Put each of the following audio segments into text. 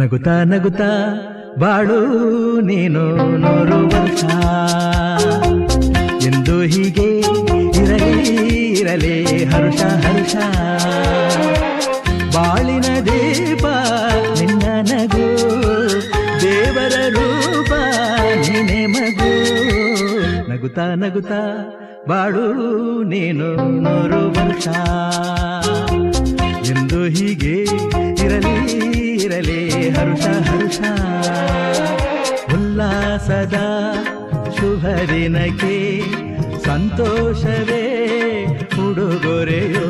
ನಗುತ್ತಾ ನಗುತ್ತಾ ಬಾಳು ನೀನು 100 ವರ್ಷ ಎಂದು ಹೀಗೆ ಇರಲಿ ಇರಲಿ ಹರುಷ ಹರುಷ ಬಾಳಿನ ದೀಪ ನಿನ್ನ ನಗು ದೇವರ ರೂಪ ನೀನೆ ಮಗು ನಗುತ್ತಾ ನಗುತ್ತಾ ಬಾಳು ನೀನು 100 ವರ್ಷ ಎಂದು ಹೀಗೆ ಇರಲಿ ಇರಲಿ ಹರುಷ ಹರುಷ ಉಲ್ಲಾಸದ ಶುಭ ದಿನಕ್ಕೆ ಸಂತೋಷವೇ ಉಡುಗೊರೆಯೋ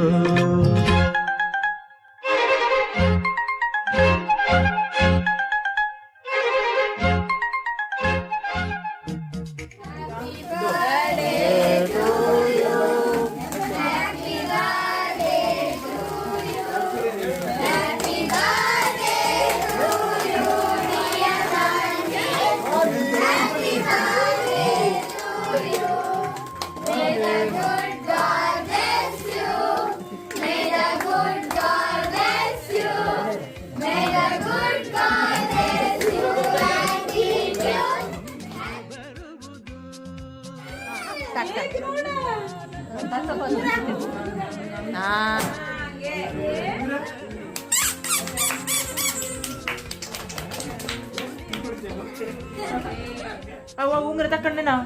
ಅವ ಉಂಗ್ರ ತಕೊಂಡೆ ನಾವು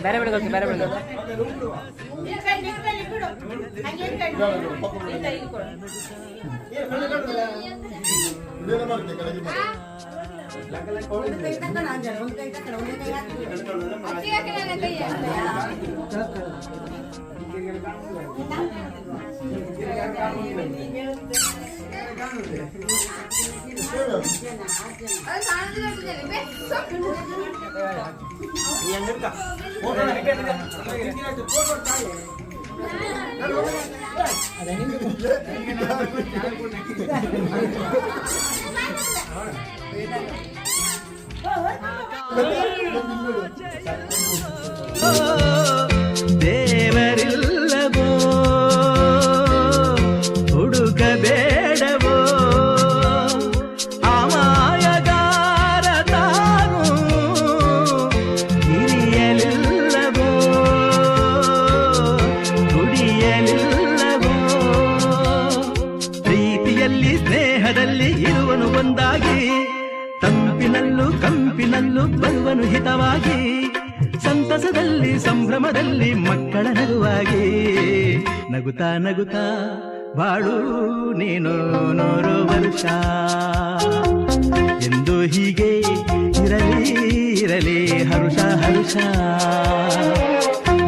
ಬೇರೆ ಬಿಡೋಕೆ ಬೇರೆ ಬಿಡೋಕೆ ದೇವರಿಲ್ಲವೋ ಹುಡುಕಬೇಡವೋ ಅಮಾಯಗಾರ ತಾನು ಹಿರಿಯಲಿಲ್ಲವೋ ದುಡಿಯಲಿಲ್ಲವೋ ಪ್ರೀತಿಯಲ್ಲಿ ಸ್ನೇಹದಲ್ಲಿ ಇರುವನು ಒಂದಾಗಿ ತಂಪಿನಲ್ಲೂ ಕಂಪಿನಲ್ಲೂ ಬರುವನು ಹಿತವಾಗಿ ಸಂತಸದಲ್ಲಿ ಸಂಭ್ರಮದಲ್ಲಿ ಮಕ್ಕಳ ನಗುವಾಗಿ ನಗುತ್ತಾ ನಗುತ್ತಾ ಬಾಳು ನೀನು 100 ವರ್ಷ ಎಂದು ಹೀಗೆ ಇರಲಿ ಇರಲಿ ಹರುಷ ಹರುಷ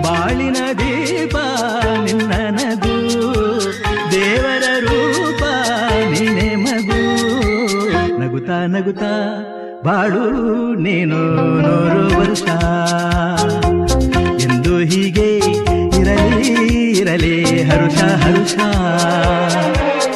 ಬಾಳಿನ ದೀಪ ನಿನ್ನ ನಗು ದೇವರ ರೂಪ ನೀನೆ ಮಗು ನಗುತ್ತಾ ನಗುತ್ತಾ ಬಾಳು ನೀನು 100 ವರ್ಷ ಎಂದು ಹೀಗೆ ಇರಲಿ ಇರಲಿ ಹರುಷ ಹರುಷ